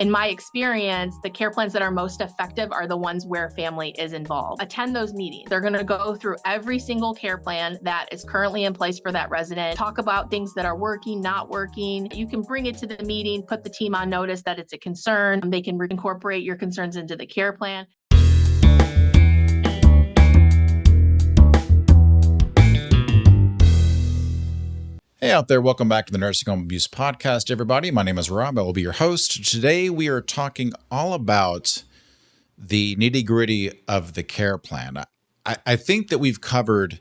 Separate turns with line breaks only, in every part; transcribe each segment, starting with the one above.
In my experience, the care plans that are most effective are the ones where family is involved. Attend those meetings. They're going to go through every single care plan that is currently in place for that resident, talk about things that are working, not working. You can bring it to the meeting, put the team on notice that it's a concern. They can incorporate your concerns into the care plan.
Hey out there, welcome back to the Nursing Home Abuse Podcast, everybody. My name is Rob. I will be your host. Today we are talking all about the nitty-gritty of the care plan. I think that we've covered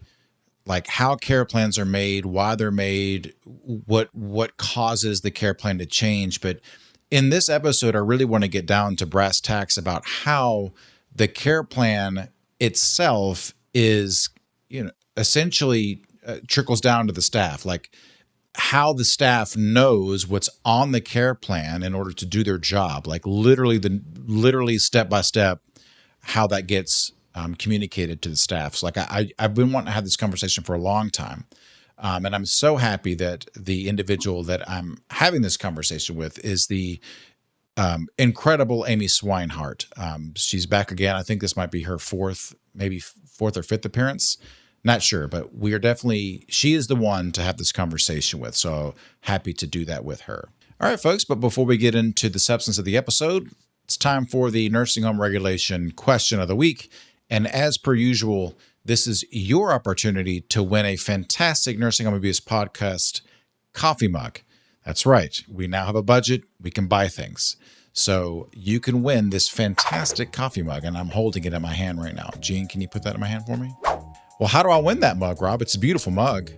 like how care plans are made, why they're made, what causes the care plan to change. But in this episode, I really want to get down to brass tacks about how the care plan itself is, essentially trickles down to the staff, like how the staff knows what's on the care plan in order to do their job, like literally step by step, how that gets communicated to the staff. So like I've been wanting to have this conversation for a long time. And I'm so happy that the individual that I'm having this conversation with is the incredible Amy Swinehart. She's back again. I think this might be her fourth or fifth appearance. Not sure, but she is the one to have this conversation with. So happy to do that with her. All right, folks, but before we get into the substance of the episode, it's time for the nursing home regulation question of the week. And as per usual, this is your opportunity to win a fantastic Nursing Home Abuse Podcast coffee mug. That's right. We now have a budget. We can buy things. So you can win this fantastic coffee mug, and I'm holding it in my hand right now. Jean, can you put that in my hand for me? Well, how do I win that mug, Rob? It's a beautiful mug.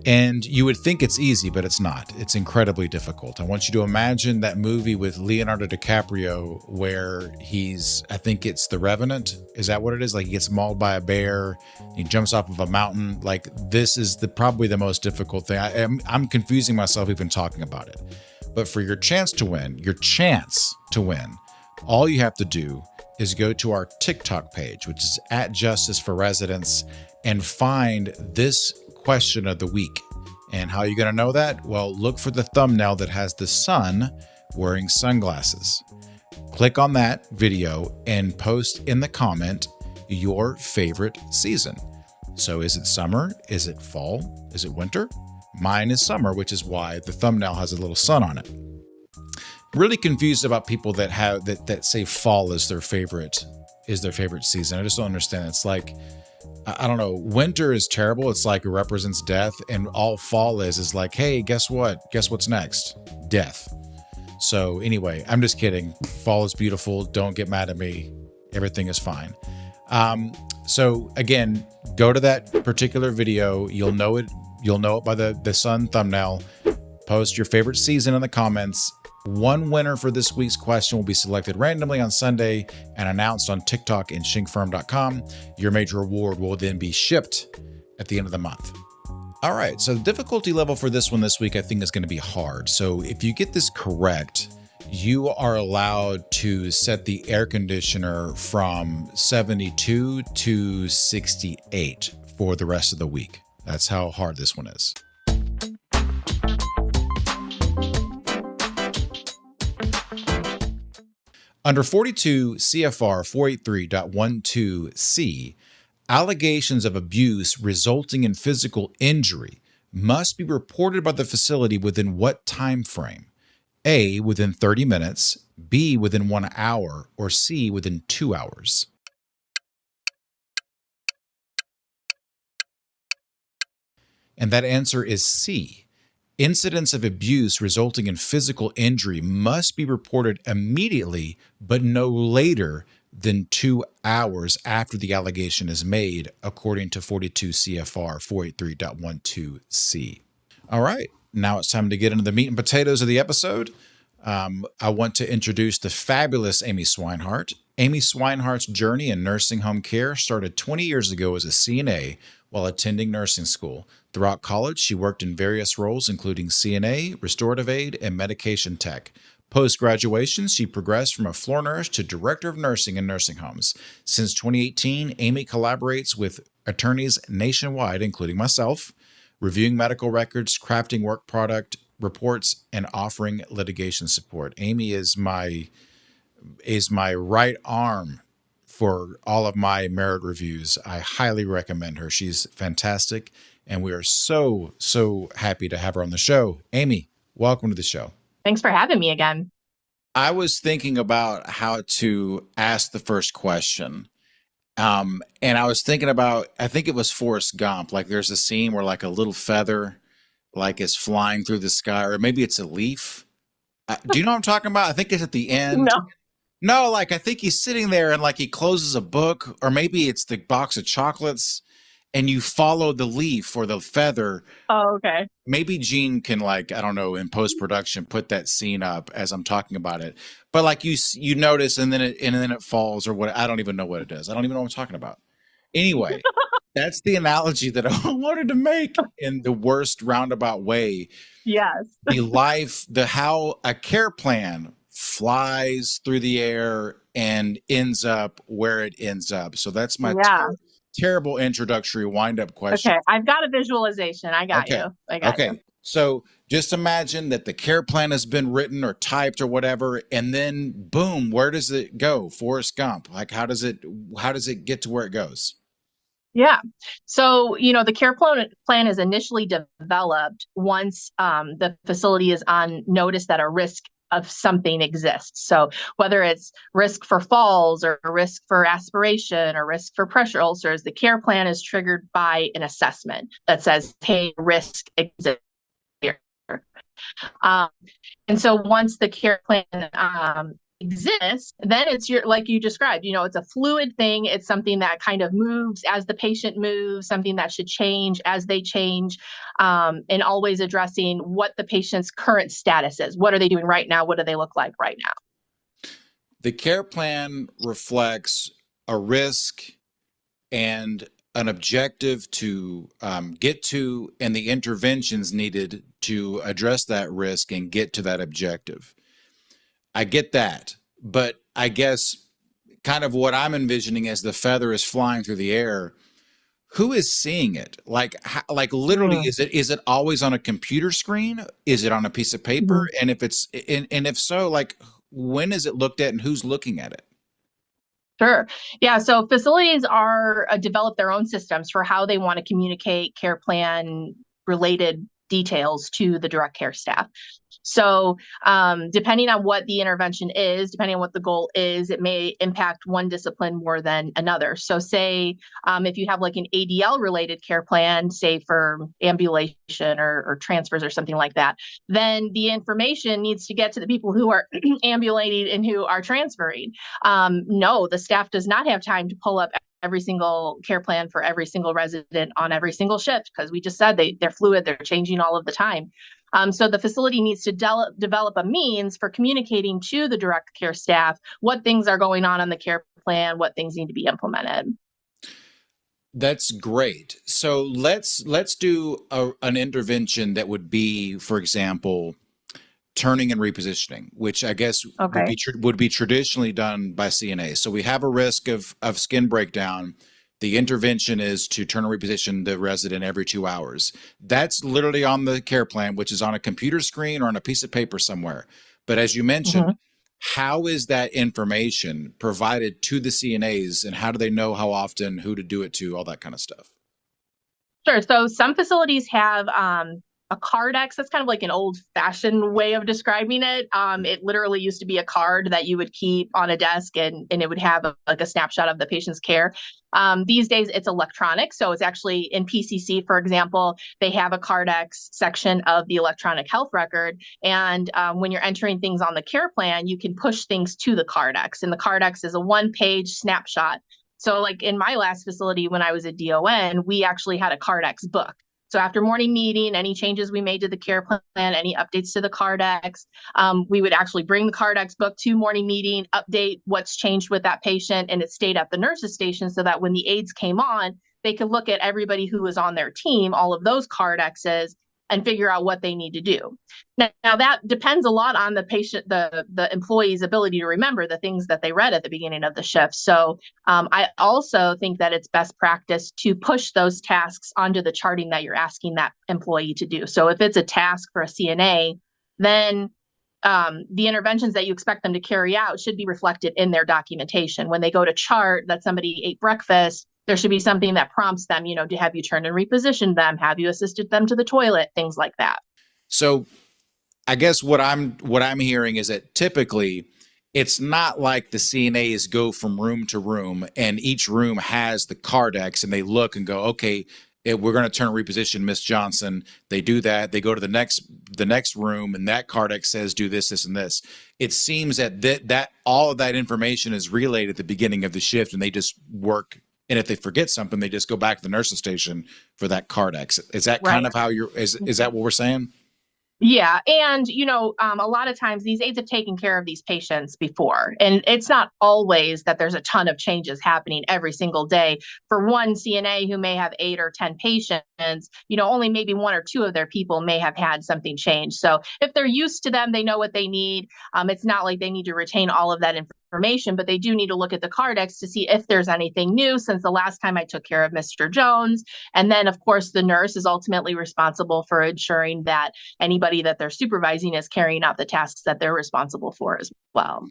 And you would think it's easy, but it's not. It's incredibly difficult. I want you to imagine that movie with Leonardo DiCaprio where I think it's The Revenant. Is that what it is? Like he gets mauled by a bear, he jumps off of a mountain. Like this is probably the most difficult thing. I'm confusing myself even talking about it. But for your chance to win, all you have to do is go to our TikTok page, which is @JusticeForResidents, and find this question of the week. And how are you going to know that? Well, look for the thumbnail that has the sun wearing sunglasses. Click on that video and post in the comment your favorite season. So is it summer? Is it fall? Is it winter? Mine is summer, which is why the thumbnail has a little sun on it. Really confused about people that have that say fall is their favorite season. I just don't understand. It's like, I don't know. Winter is terrible. It's like it represents death, and all fall is like, hey, guess what? Guess what's next? Death. So anyway, I'm just kidding. Fall is beautiful. Don't get mad at me. Everything is fine. So again, go to that particular video. You'll know it by the sun thumbnail. Post your favorite season in the comments. One winner for this week's question will be selected randomly on Sunday and announced on TikTok and shinkfirm.com. Your major award will then be shipped at the end of the month. All right, so the difficulty level for this one this week I think is going to be hard. So if you get this correct, you are allowed to set the air conditioner from 72 to 68 for the rest of the week. That's how hard this one is. Under 42 CFR 483.12c, allegations of abuse resulting in physical injury must be reported by the facility within what time frame? A, within 30 minutes, B, within 1 hour, or C, within 2 hours? And that answer is C. Incidents of abuse resulting in physical injury must be reported immediately, but no later than 2 hours after the allegation is made, according to 42 CFR 483.12c. All right, now it's time to get into the meat and potatoes of the episode. I want to introduce the fabulous Amy Swinehart. Amy Swinehart's journey in nursing home care started 20 years ago as a CNA while attending nursing school. Throughout college, she worked in various roles, including CNA, restorative aide, and medication tech. Post-graduation, she progressed from a floor nurse to director of nursing in nursing homes. Since 2018, Amy collaborates with attorneys nationwide, including myself, reviewing medical records, crafting work product, reports and offering litigation support. Amy is my right arm for all of my merit reviews. I highly recommend her. She's fantastic, and we are so happy to have her on the show. Amy, welcome to the show.
Thanks for having me again.
I was thinking about how to ask the first question. And I was thinking about, I think it was Forrest Gump. Like there's a scene where like a little feather like is flying through the sky, or maybe it's a leaf. Do you know what I'm talking about? I think it's at the end.
No.
No, like I think he's sitting there and like he closes a book, or maybe it's the box of chocolates, and you follow the leaf or the feather.
Oh, okay.
Maybe Gene can, like, I don't know, in post-production put that scene up as I'm talking about it. But like you notice, and then it falls, or what, I don't even know what it is. I don't even know what I'm talking about. Anyway, that's the analogy that I wanted to make in the worst roundabout way.
Yes.
How a care plan flies through the air and ends up where it ends up. So that's my terrible introductory wind-up question.
Okay, I've got a visualization. I got you.
So just imagine that the care plan has been written or typed or whatever, and then boom, where does it go? Forrest Gump. Like how does it get to where it goes?
Yeah. So, the care plan is initially developed once the facility is on notice that a risk of something exists. So whether it's risk for falls or risk for aspiration or risk for pressure ulcers, the care plan is triggered by an assessment that says, hey, risk exists here. And so once the care plan exists, then it's like you described, it's a fluid thing. It's something that kind of moves as the patient moves, something that should change as they change, and always addressing what the patient's current status is. What are they doing right now? What do they look like right now?
The care plan reflects a risk and an objective to get to, and the interventions needed to address that risk and get to that objective. I get that, but I guess kind of what I'm envisioning as the feather is flying through the air, who is seeing it? Like literally, is it always on a computer screen? Is it on a piece of paper? And if so, like when is it looked at and who's looking at it?
Sure. Yeah. So facilities are develop their own systems for how they want to communicate care plan related details to the direct care staff. So depending on what the intervention is, depending on what the goal is, it may impact one discipline more than another. So say if you have like an ADL related care plan, say for ambulation or transfers or something like that, then the information needs to get to the people who are ambulating and who are transferring. No, the staff does not have time to pull up every single care plan for every single resident on every single shift, because we just said they're fluid, they're changing all of the time. So the facility needs to develop a means for communicating to the direct care staff what things are going on the care plan, what things need to be implemented.
That's great. So let's do an intervention that would be, for example, turning and repositioning, which I guess would be traditionally done by CNA. So we have a risk of skin breakdown. The intervention is to turn and reposition the resident every 2 hours. That's literally on the care plan, which is on a computer screen or on a piece of paper somewhere. But as you mentioned, how is that information provided to the CNAs, and how do they know how often, who to do it to, all that kind of stuff?
Sure. So some facilities have a Cardex. That's kind of like an old-fashioned way of describing it. It literally used to be a card that you would keep on a desk, and it would have a snapshot of the patient's care. These days, it's electronic. So it's actually in PCC, for example, they have a Cardex section of the electronic health record. And when you're entering things on the care plan, you can push things to the Cardex. And the Cardex is a one-page snapshot. So like in my last facility, when I was at DON, we actually had a Cardex book. So after morning meeting, any changes we made to the care plan, any updates to the Cardex, we would actually bring the Cardex book to morning meeting, update what's changed with that patient, and it stayed at the nurse's station so that when the aides came on, they could look at everybody who was on their team, all of those Cardexes, and figure out what they need to do. Now that depends a lot on the patient, the employee's ability to remember the things that they read at the beginning of the shift. So I also think that it's best practice to push those tasks onto the charting that you're asking that employee to do. So if it's a task for a CNA, then the interventions that you expect them to carry out should be reflected in their documentation. When they go to chart that somebody ate breakfast, there should be something that prompts them, to have you turned and repositioned them, have you assisted them to the toilet, things like that.
So I guess what I'm hearing is that typically it's not like the CNAs go from room to room and each room has the Cardex and they look and go, okay, we're going to turn and reposition Miss Johnson. They do that. They go to the next room and that Cardex says do this, this, and this. It seems that all of that information is relayed at the beginning of the shift and they just work. And if they forget something, they just go back to the nursing station for that Cardex. Is that kind of how is that what we're saying?
Yeah. And, a lot of times these aides have taken care of these patients before, and it's not always that there's a ton of changes happening every single day. For one CNA who may have 8 or 10 patients, only maybe 1 or 2 of their people may have had something change. So if they're used to them, they know what they need. It's not like they need to retain all of that information, but they do need to look at the Cardex to see if there's anything new since the last time I took care of Mr. Jones. And then, of course, the nurse is ultimately responsible for ensuring that anybody that they're supervising is carrying out the tasks that they're responsible for as well.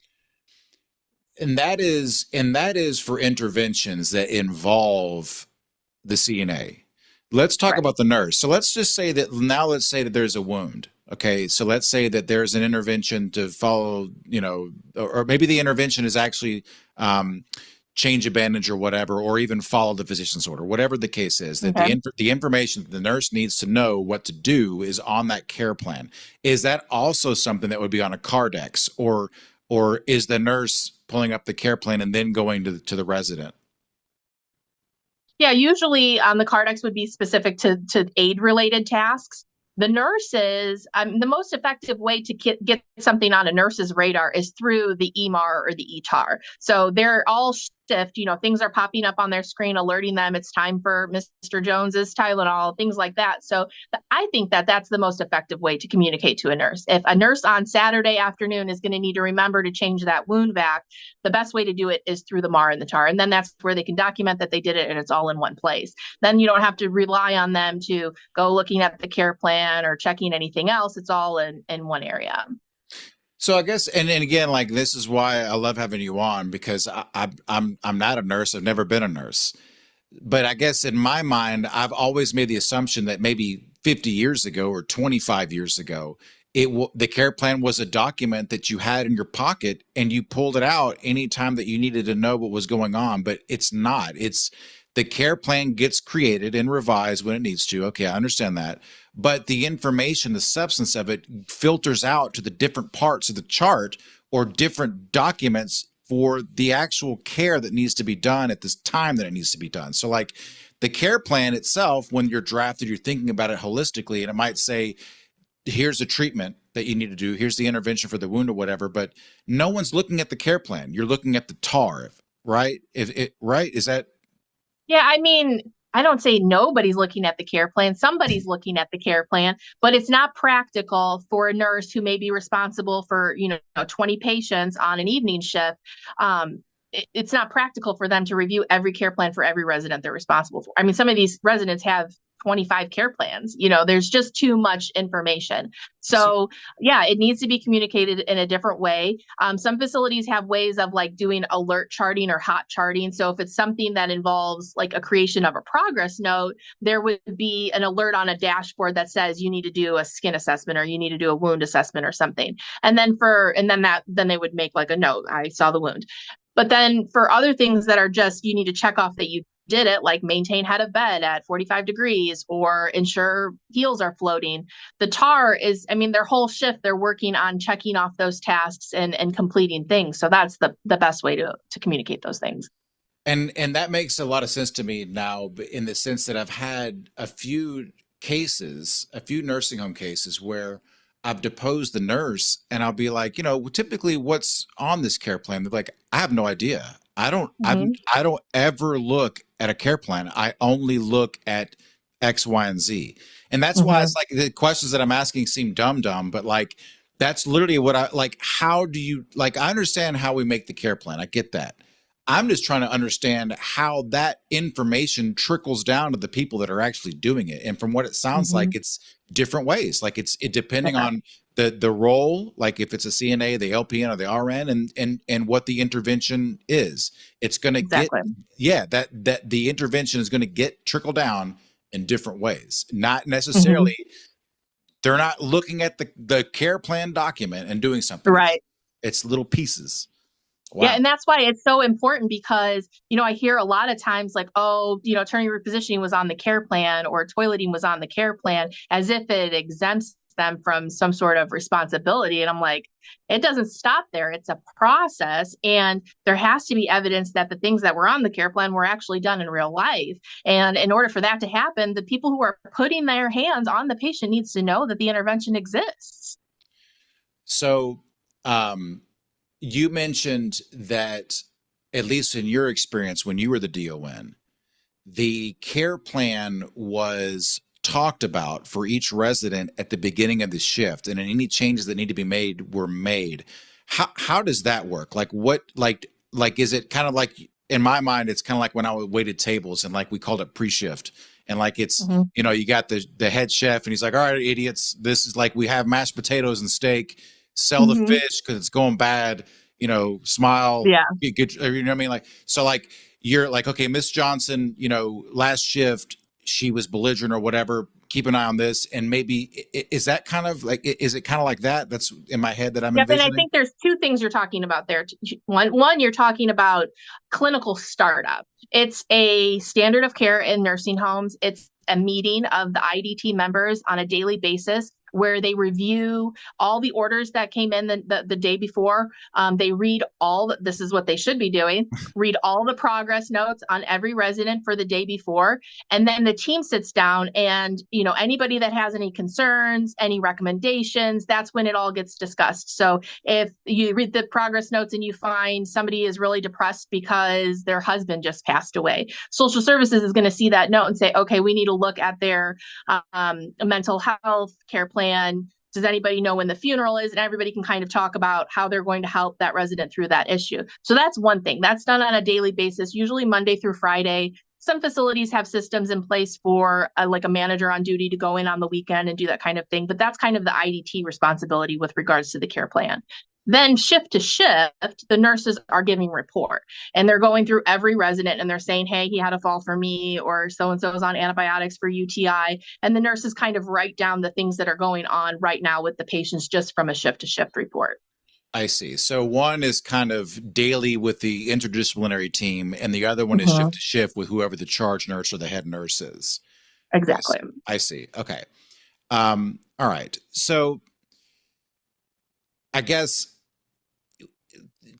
And that is for interventions that involve the CNA. Let's talk about the nurse. So let's say that there's a wound. Okay, so let's say that there's an intervention to follow, or maybe the intervention is actually change a bandage or whatever, or even follow the physician's order, whatever the case is, that the information that the nurse needs to know what to do is on that care plan. Is that also something that would be on a Cardex, or is the nurse pulling up the care plan and then going to the resident?
Yeah, usually the Cardex would be specific to aid-related tasks. The nurses, the most effective way to get something on a nurse's radar is through the EMAR or the ETAR. So they're all shift, things are popping up on their screen, alerting them it's time for Mr. Jones's Tylenol, things like that. So I think that that's the most effective way to communicate to a nurse. If a nurse on Saturday afternoon is going to need to remember to change that wound vac, the best way to do it is through the MAR and the TAR. And then that's where they can document that they did it and it's all in one place. Then you don't have to rely on them to go looking at the care plan or checking anything else. It's all in one area.
So I guess, and again, like this is why I love having you on, because I'm not a nurse. I've never been a nurse, but I guess in my mind, I've always made the assumption that maybe 50 years ago or 25 years ago, the care plan was a document that you had in your pocket and you pulled it out anytime that you needed to know what was going on. But it's not. It's the care plan gets created and revised when it needs to. Okay, I understand that. But the information, the substance of it filters out to the different parts of the chart or different documents for the actual care that needs to be done at this time that it needs to be done. So like the care plan itself, when you're drafted, you're thinking about it holistically, and it might say, here's the treatment that you need to do, here's the intervention for the wound or whatever, but no one's looking at the care plan. You're looking at the TAR, right? Right? Is that?
Yeah, I mean, I don't say nobody's looking at the care plan. Somebody's looking at the care plan, but it's not practical for a nurse who may be responsible for, 20 patients on an evening shift. It's not practical for them to review every care plan for every resident they're responsible for. I mean, some of these residents have 25 care plans. There's just too much information. So yeah, it needs to be communicated in a different way. Some facilities have ways of like doing alert charting or hot charting. So if it's something that involves like a creation of a progress note, there would be an alert on a dashboard that says you need to do a skin assessment or you need to do a wound assessment or something. And then then they would make like a note, I saw the wound. But then for other things that are just, you need to check off that you did it, like maintain head of bed at 45 degrees or ensure heels are floating. The TAR is, their whole shift, they're working on checking off those tasks and completing things. So that's the best way to communicate those things.
And that makes a lot of sense to me now, in the sense that I've had a few nursing home cases where I've deposed the nurse and I'll be like, typically what's on this care plan? They're like, I have no idea. I don't ever look at a care plan. I only look at X, Y, and Z. And that's why
Hmm.
it's like the questions that I'm asking seem dumb, but like that's literally what I like. How do you like? I understand how we make the care plan. I get that. I'm just trying to understand how that information trickles down to the people that are actually doing it. And from what it sounds like,
Hmm.
it's different ways. Like it depending
Okay.
on the role, like if it's a CNA, the LPN, or the RN, and what the intervention is. It's going to get,
Exactly.
yeah, that the intervention is going to get trickle down in different ways. Not
Hmm.
necessarily, they're not looking at the care plan document and doing something.
Right.
It's little pieces.
Yeah,
Wow.
and that's why it's so important because, I hear a lot of times like, oh, turning repositioning was on the care plan or toileting was on the care plan as if it exempts them from some sort of responsibility. And I'm like, it doesn't stop there. It's a process. And there has to be evidence that the things that were on the care plan were actually done in real life. And in order for that to happen, the people who are putting their hands on the patient needs to know that the intervention exists.
So, um, you mentioned that, at least in your experience when you were the DON, the care plan was talked about for each resident at the beginning of the shift, and any changes that need to be made were made. How does that work? Like what like is it kind of like, in my mind it's kind of like when I waited tables and like we called it pre-shift, and like it's,
Hmm.
you got the head chef and he's like, all right, idiots, this is like we have mashed potatoes and steak, sell the
Hmm.
fish because it's going bad, smile,
Yeah.
get, you know what I mean? Like, so like you're like, okay, Miss Johnson, last shift she was belligerent or whatever. Keep an eye on this, and maybe is that kind of like, is it kind of like that? That's in my head that I'm
Yep, and I
envisioning.
think there's two things you're talking about there. One, you're talking about clinical startup. It's a standard of care in nursing homes. It's a meeting of the IDT members on a daily basis where they review all the orders that came in the day before. They read this is what they should be doing, read all the progress notes on every resident for the day before. And then the team sits down and, anybody that has any concerns, any recommendations, that's when it all gets discussed. So if you read the progress notes and you find somebody is really depressed because their husband just passed away, social services is going to see that note and say, okay, we need to look at their mental health care plan. Does anybody know when the funeral is? And everybody can kind of talk about how they're going to help that resident through that issue. So that's one thing that's done on a daily basis, usually Monday through Friday. Some facilities have systems in place for like a manager on duty to go in on the weekend and do that kind of thing. But that's kind of the IDT responsibility with regards to the care plan. Then shift to shift, the nurses are giving report and they're going through every resident and they're saying, hey, he had a fall for me, or so and so is on antibiotics for UTI. And the nurses kind of write down the things that are going on right now with the patients just from a shift to shift report.
I see. So one is kind of daily with the interdisciplinary team, and the other one is shift
Mm-hmm.
to shift with whoever the charge nurse or the head nurse is. I
Exactly.
see. I see. Okay. All right. So I guess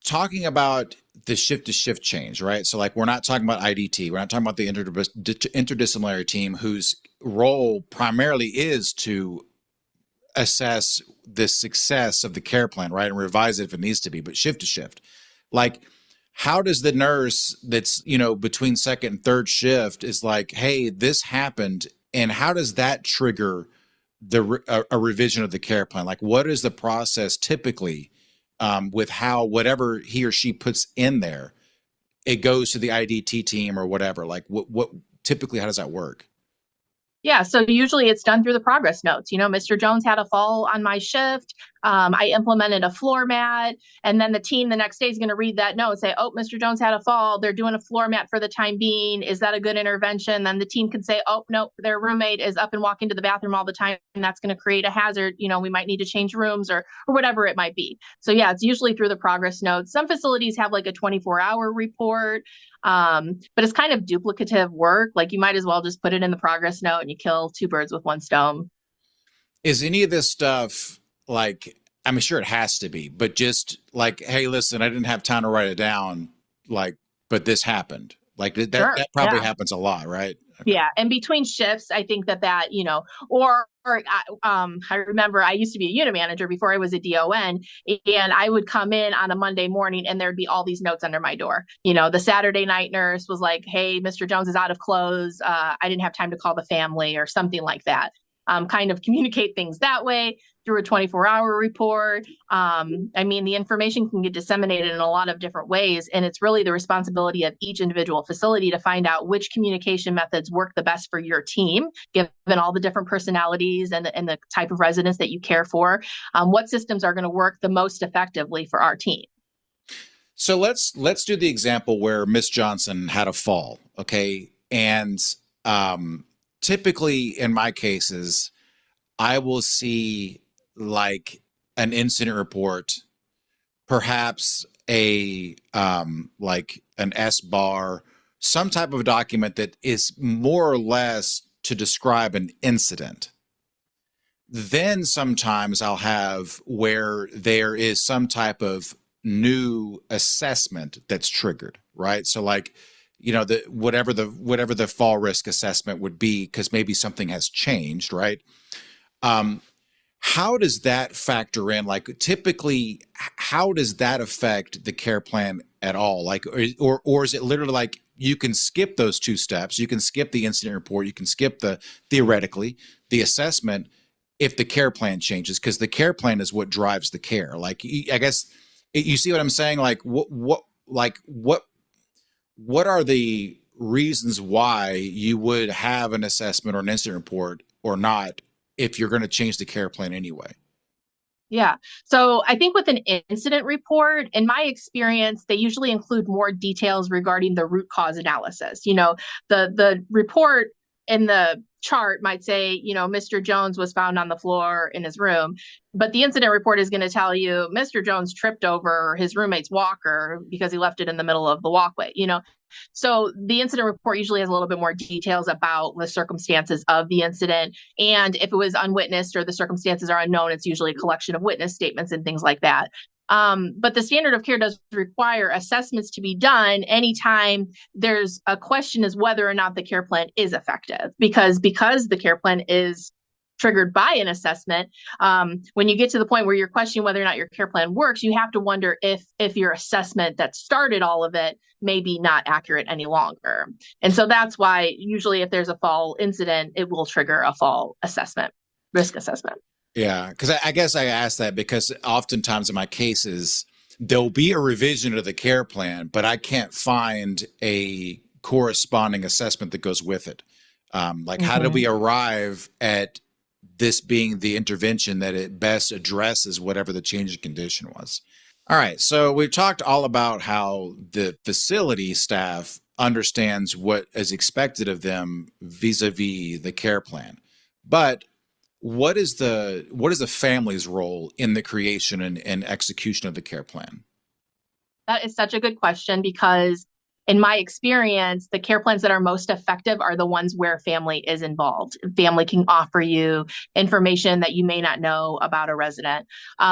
talking about the shift to shift change, right? So like we're not talking about IDT, we're not talking about the interdisciplinary team whose role primarily is to assess the success of the care plan, right? And revise it if it needs to be, but shift to shift. Like, how does the nurse that's, between second and third shift is like, hey, this happened, and how does that trigger a revision of the care plan? Like, what is the process typically, with how whatever he or she puts in there, it goes to the IDT team or whatever? Like, what typically, how does that work?
Yeah, so usually it's done through the progress notes. Mr. Jones had a fall on my shift. I implemented a floor mat, and then the team the next day is going to read that note and say, "Oh, Mr. Jones had a fall. They're doing a floor mat for the time being. Is that a good intervention?" Then the team can say, "Oh, no, their roommate is up and walking to the bathroom all the time, and that's going to create a hazard. We might need to change rooms or whatever it might be." So yeah, it's usually through the progress notes. Some facilities have like a 24-hour report. But it's kind of duplicative work. Like you might as well just put it in the progress note and you kill two birds with one stone.
Is any of this stuff like, I'm sure it has to be, but just like, hey, listen, I didn't have time to write it down, like, but this happened. Like that
Sure.
that probably
Yeah.
happens a lot, right? Okay.
Yeah, and between shifts, I think I remember I used to be a unit manager before I was a DON, and I would come in on a Monday morning, and there'd be all these notes under my door. The Saturday night nurse was like, "Hey, Mr. Jones is out of clothes. I didn't have time to call the family," or something like that. Kind of communicate things that way through a 24-hour report. The information can get disseminated in a lot of different ways, and it's really the responsibility of each individual facility to find out which communication methods work the best for your team, given all the different personalities and the type of residents that you care for. What systems are going to work the most effectively for our team?
So let's do the example where Miss Johnson had a fall, okay? And typically in my cases, I will see like an incident report, perhaps a like an S bar, some type of document that is more or less to describe an incident. Then sometimes I'll have where there is some type of new assessment that's triggered, right? So like, the whatever the fall risk assessment would be, because maybe something has changed, right? Um, how does that factor in? Like typically, how does that affect the care plan at all? Like, or is it literally like you can skip those two steps? You can skip the incident report. You can skip theoretically the assessment if the care plan changes, because the care plan is what drives the care. Like, I guess you see what I'm saying? Like, what are the reasons why you would have an assessment or an incident report or not if you're going to change the care plan anyway?
Yeah. So I think with an incident report, in my experience, they usually include more details regarding the root cause analysis. The report in the chart might say, Mr. Jones was found on the floor in his room, but the incident report is going to tell you Mr. Jones tripped over his roommate's walker because he left it in the middle of the walkway. So the incident report usually has a little bit more details about the circumstances of the incident. And if it was unwitnessed or the circumstances are unknown, it's usually a collection of witness statements and things like that. But the standard of care does require assessments to be done anytime there's a question as whether or not the care plan is effective, because the care plan is triggered by an assessment. When you get to the point where you're questioning whether or not your care plan works, you have to wonder if your assessment that started all of it may be not accurate any longer. And so that's why usually if there's a fall incident, it will trigger a fall assessment, risk assessment.
Yeah, because I guess I asked that because oftentimes in my cases, there'll be a revision of the care plan, but I can't find a corresponding assessment that goes with it. Like, how did we arrive at this being the intervention that it best addresses whatever the change in condition was? All right, so we've talked all about how the facility staff understands what is expected of them vis-a-vis the care plan. But what is the family's role in the creation and execution of the care plan?
That is such a good question because, in my experience, the care plans that are most effective are the ones where family is involved. Family can offer you information that you may not know about a resident.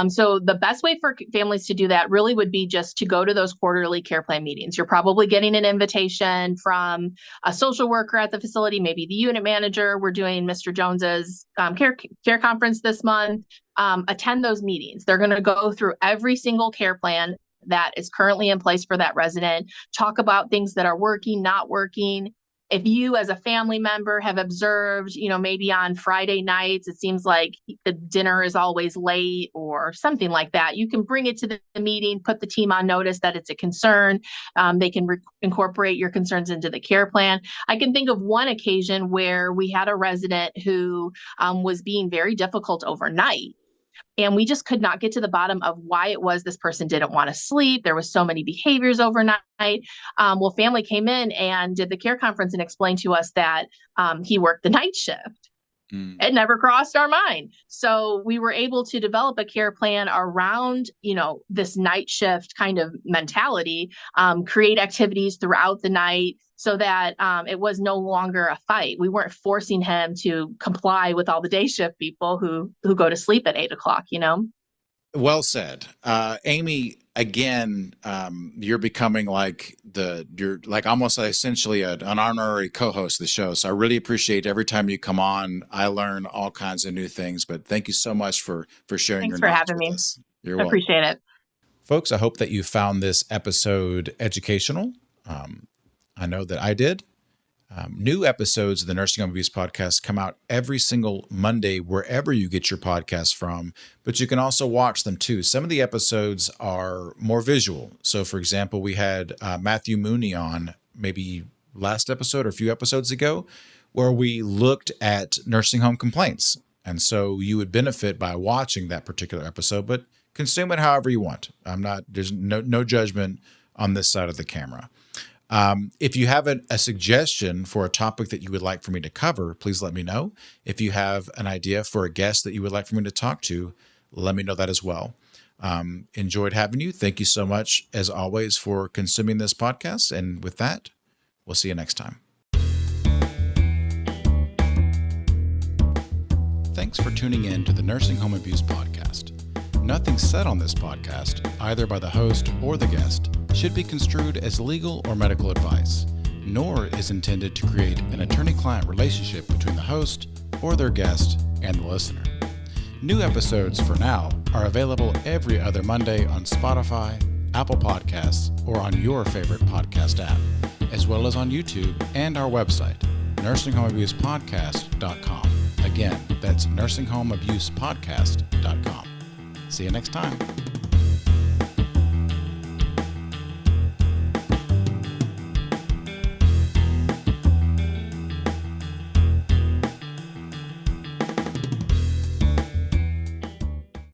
So, the best way for families to do that really would be just to go to those quarterly care plan meetings. You're probably getting an invitation from a social worker at the facility, maybe the unit manager. We're doing Mr. Jones's care conference this month. Attend those meetings. They're going to go through every single care plan that is currently in place for that resident, talk about things that are working, not working. If you as a family member have observed, maybe on Friday nights, it seems like the dinner is always late or something like that, you can bring it to the meeting, put the team on notice that it's a concern. They can incorporate your concerns into the care plan. I can think of one occasion where we had a resident who was being very difficult overnight. And we just could not get to the bottom of why it was this person didn't want to sleep. There was so many behaviors overnight. Well, family came in and did the care conference and explained to us that he worked the night shift. It never crossed our mind. So we were able to develop a care plan around, this night shift kind of mentality, create activities throughout the night so that it was no longer a fight. We weren't forcing him to comply with all the day shift people who go to sleep at 8 o'clock.
Well said. Amy, again, you're becoming like you're like almost essentially an honorary co-host of the show. So I really appreciate every time you come on. I learn all kinds of new things, but thank you so much for sharing
Thanks
your
for
knowledge
having
with
me.
us. You're
I
welcome.
appreciate it.
Folks, I hope that you found this episode educational. I know that I did. New episodes of the Nursing Home Abuse Podcast come out every single Monday, wherever you get your podcasts from, but you can also watch them too. Some of the episodes are more visual. So, for example, we had Matthew Mooney on maybe last episode or a few episodes ago, where we looked at nursing home complaints. And so you would benefit by watching that particular episode, but consume it however you want. There's no judgment on this side of the camera. If you have a suggestion for a topic that you would like for me to cover, please let me know. If you have an idea for a guest that you would like for me to talk to, let me know that as well. Enjoyed having you. Thank you so much, as always, for consuming this podcast. And with that, we'll see you next time. Thanks for tuning in to the Nursing Home Abuse Podcast. Nothing said on this podcast, either by the host or the guest, should be construed as legal or medical advice, nor is intended to create an attorney-client relationship between the host or their guest and the listener. New episodes for now are available every other Monday on Spotify, Apple Podcasts, or on your favorite podcast app, as well as on YouTube and our website, nursinghomeabusepodcast.com. Again, that's nursinghomeabusepodcast.com. See you next time.